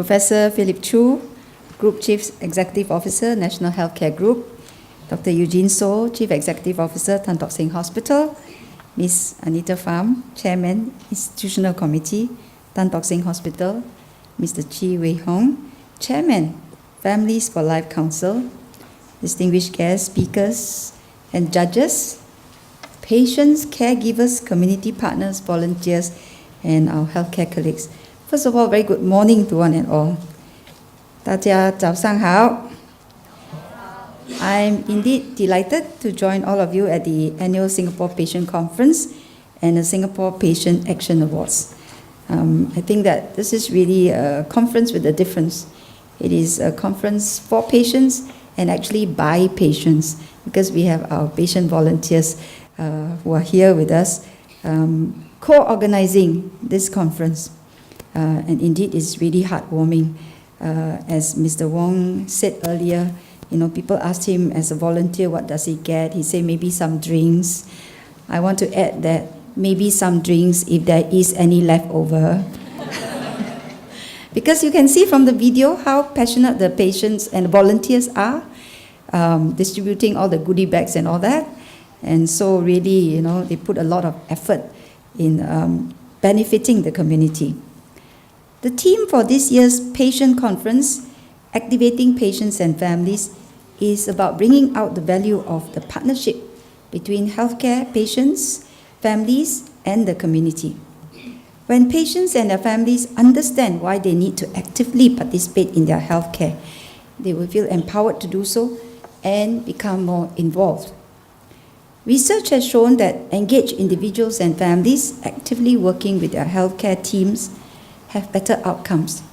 Professor Philip Chu, Group Chief Executive Officer, National Healthcare Group, Dr. Eugene So, Chief Executive Officer, Tan Tock Seng Hospital, Ms. Anita Pham, Chairman, Institutional Committee, Tan Tock Seng Hospital, Mr. Chi Wei Hong, Chairman, Families for Life Council, distinguished guests, speakers, and judges, patients, caregivers, community partners, volunteers, and our healthcare colleagues. First of all, very good morning to one and all. 大家早上好. I'm indeed delighted to join all of you at the annual Singapore Patient Conference and the Singapore Patient Action Awards. I think that this is really a conference with a difference. It is a conference for patients and actually by patients, because we have our patient volunteers who are here with us co-organizing this conference. And indeed, it's really heartwarming. As Mr. Wong said earlier, people asked him as a volunteer, what does he get? He said maybe some drinks. I want to add that maybe some drinks if there is any left over. Because you can see from the video how passionate the patients and volunteers are, distributing all the goodie bags and all that. And so really, they put a lot of effort in benefiting the community. The theme for this year's patient conference, Activating Patients and Families, is about bringing out the value of the partnership between healthcare, patients, families, and the community. When patients and their families understand why they need to actively participate in their healthcare, they will feel empowered to do so and become more involved. Research has shown that engaged individuals and families actively working with their healthcare teams have better outcomes.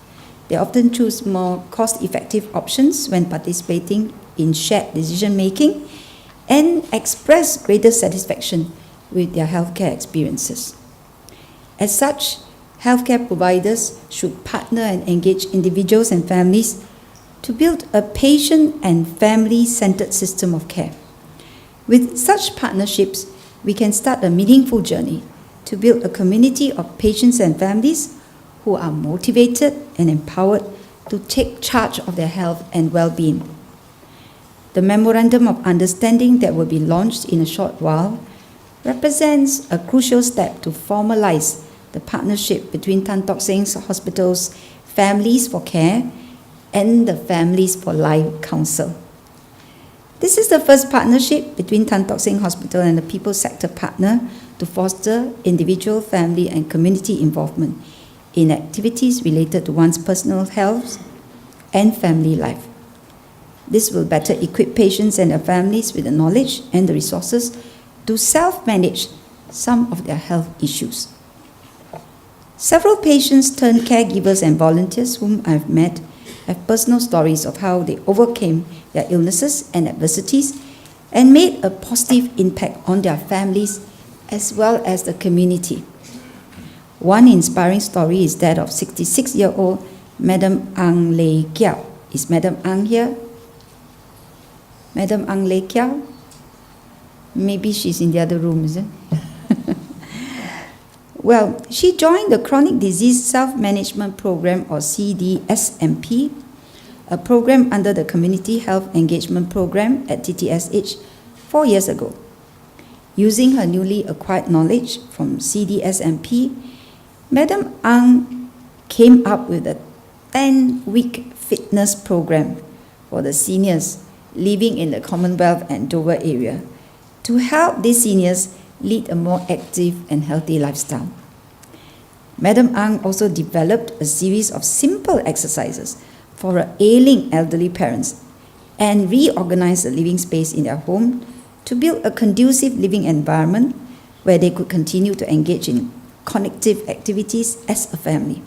They often choose more cost-effective options when participating in shared decision-making and express greater satisfaction with their healthcare experiences. As such, healthcare providers should partner and engage individuals and families to build a patient and family-centered system of care. With such partnerships, we can start a meaningful journey to build a community of patients and families who are motivated and empowered to take charge of their health and well-being. The Memorandum of Understanding that will be launched in a short while represents a crucial step to formalize the partnership between Tan Tock Seng Hospital's Families for Care and the Families for Life Council. This is the first partnership between Tan Tock Seng Hospital and the people sector partner to foster individual, family, and community involvement in activities related to one's personal health and family life. This will better equip patients and their families with the knowledge and the resources to self-manage some of their health issues. Several patients turned caregivers and volunteers whom I've met have personal stories of how they overcame their illnesses and adversities and made a positive impact on their families as well as the community. One inspiring story is that of 66-year-old Madam Ang Lei Kiao. Is Madam Ang here? Madam Ang Lei Kiao? Maybe she's in the other room, is it? Well, she joined the Chronic Disease Self-Management Program, or CDSMP, a program under the Community Health Engagement Program at TTSH 4 years ago. Using her newly acquired knowledge from CDSMP, Madam Ang came up with a 10-week fitness program for the seniors living in the Commonwealth and Dover area to help these seniors lead a more active and healthy lifestyle. Madam Ang also developed a series of simple exercises for her ailing elderly parents and reorganized the living space in their home to build a conducive living environment where they could continue to engage in connective activities as a family.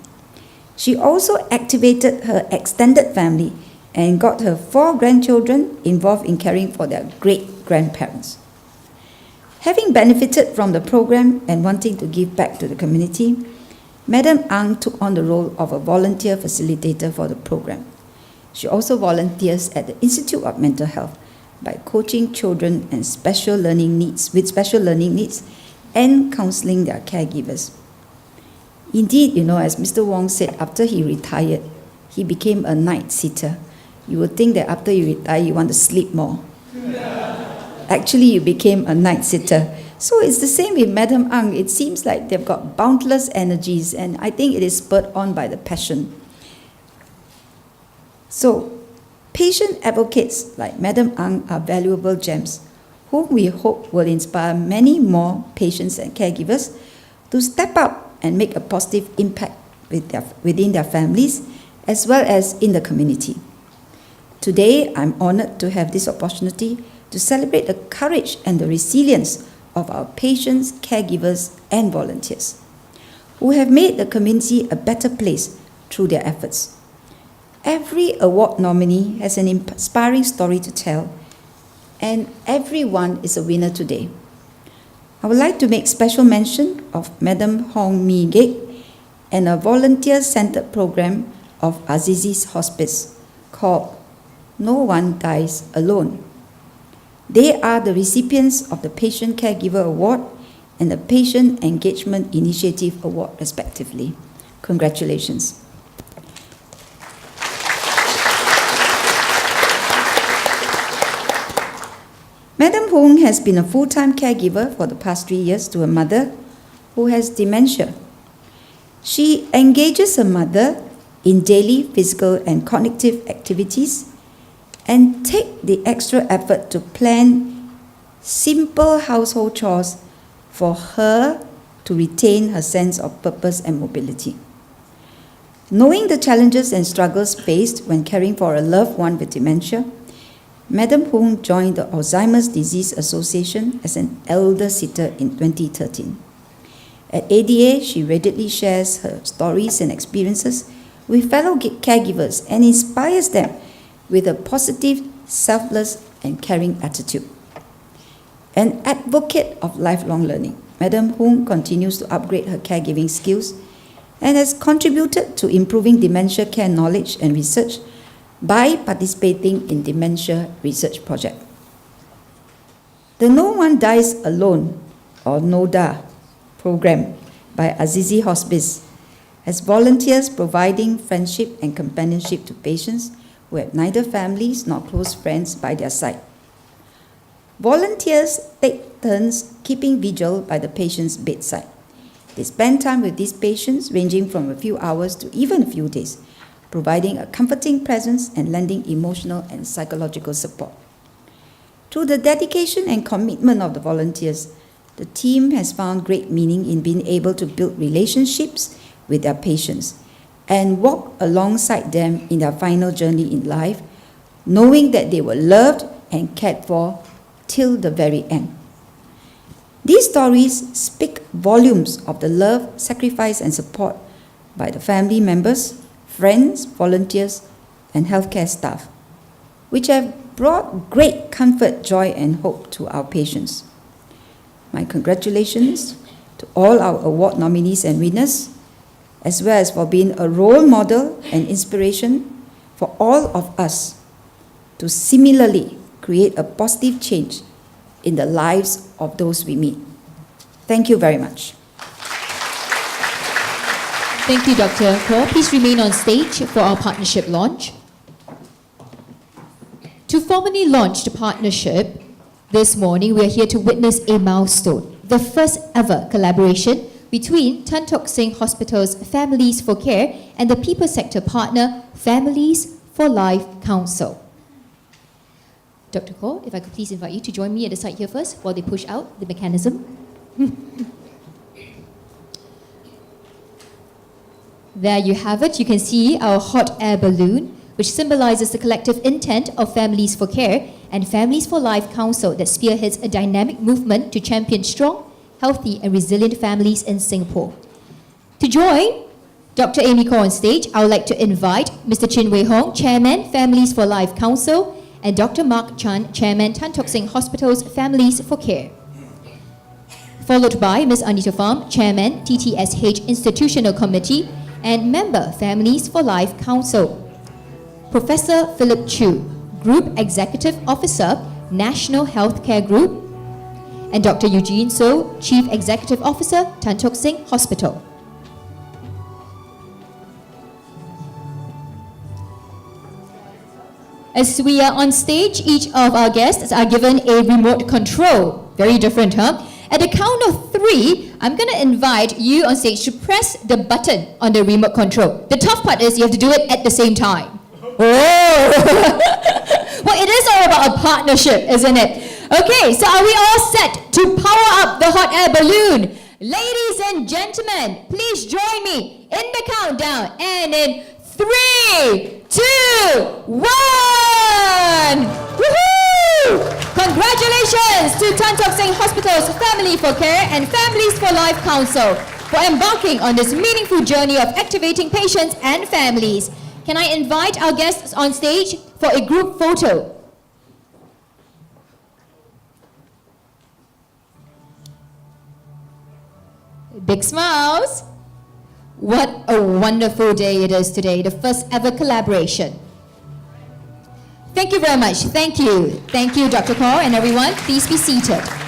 She also activated her extended family and got her 4 grandchildren involved in caring for their great-grandparents. Having benefited from the program and wanting to give back to the community, Madam Ang took on the role of a volunteer facilitator for the program. She also volunteers at the Institute of Mental Health by coaching children and with special learning needs and counseling their caregivers. Indeed, as Mr. Wong said, after he retired, he became a night sitter. You would think that after you retire, you want to sleep more. Actually, you became a night sitter. So it's the same with Madam Ang. It seems like they've got boundless energies, and I think it is spurred on by the passion. So, patient advocates like Madam Ang are valuable gems, whom we hope will inspire many more patients and caregivers to step up and make a positive impact within their families as well as in the community. Today, I'm honored to have this opportunity to celebrate the courage and the resilience of our patients, caregivers, and volunteers who have made the community a better place through their efforts. Every award nominee has an inspiring story to tell, and everyone is a winner today. I would like to make special mention of Madam Hong Mi Gek and a volunteer-centered program of Azizi's Hospice called No One Dies Alone. They are the recipients of the Patient Caregiver Award and the Patient Engagement Initiative Award, respectively. Congratulations. Madam Hong has been a full-time caregiver for the past 3 years to a mother who has dementia. She engages her mother in daily physical and cognitive activities and take the extra effort to plan simple household chores for her to retain her sense of purpose and mobility. Knowing the challenges and struggles faced when caring for a loved one with dementia, Madam Hong joined the Alzheimer's Disease Association as an elder sitter in 2013. At ADA, she readily shares her stories and experiences with fellow caregivers and inspires them with a positive, selfless, and caring attitude. An advocate of lifelong learning, Madam Hong continues to upgrade her caregiving skills and has contributed to improving dementia care knowledge and research by participating in dementia research project. The No One Dies Alone, or NODA, program by Azizi Hospice has volunteers providing friendship and companionship to patients who have neither families nor close friends by their side. Volunteers take turns keeping vigil by the patient's bedside. They spend time with these patients ranging from a few hours to even a few days, providing a comforting presence and lending emotional and psychological support. Through the dedication and commitment of the volunteers, the team has found great meaning in being able to build relationships with their patients and walk alongside them in their final journey in life, knowing that they were loved and cared for till the very end. These stories speak volumes of the love, sacrifice, and support by the family members, friends, volunteers, and healthcare staff, which have brought great comfort, joy, and hope to our patients. My congratulations to all our award nominees and winners, as well as for being a role model and inspiration for all of us to similarly create a positive change in the lives of those we meet. Thank you very much. Thank you, Dr. Khor. Please remain on stage for our partnership launch. To formally launch the partnership this morning, we are here to witness a milestone, the first ever collaboration between Tan Tock Seng Hospital's Families for Care and the people sector partner, Families for Life Council. Dr. Khor, if I could please invite you to join me at the side here first while they push out the mechanism. There you have it. You can see our hot air balloon, which symbolizes the collective intent of Families for Care and Families for Life Council that spearheads a dynamic movement to champion strong, healthy, and resilient families in Singapore. To join Dr. Amy Khor on stage, I would like to invite Mr. Chin Wei Hong, Chairman, Families for Life Council, and Dr. Mark Chan, Chairman, Tan Tock Seng Hospital's Families for Care. Followed by Ms. Anita Pham, Chairman, TTSH Institutional Committee, and Member, Families for Life Council. Professor Philip Chu, Group Executive Officer, National Healthcare Group, and Dr. Eugene So, Chief Executive Officer, Tan Tock Seng Hospital. As we are on stage, each of our guests are given a remote control. Very different, huh? At the count of 3, I'm going to invite you on stage to press the button on the remote control. The tough part is you have to do it at the same time. Oh! Well, it is all about a partnership, isn't it? Okay, so are we all set to power up the hot air balloon? Ladies and gentlemen, please join me in the countdown. And in 3, 2, 1! Woohoo! Congratulations to Tan Tock Seng Hospital's Family for Care and Families for Life Council for embarking on this meaningful journey of activating patients and families. Can I invite our guests on stage for a group photo? Big smiles. What a wonderful day it is today, the first ever collaboration. Thank you very much. Thank you. Thank you, Dr. Khor and everyone. Please be seated.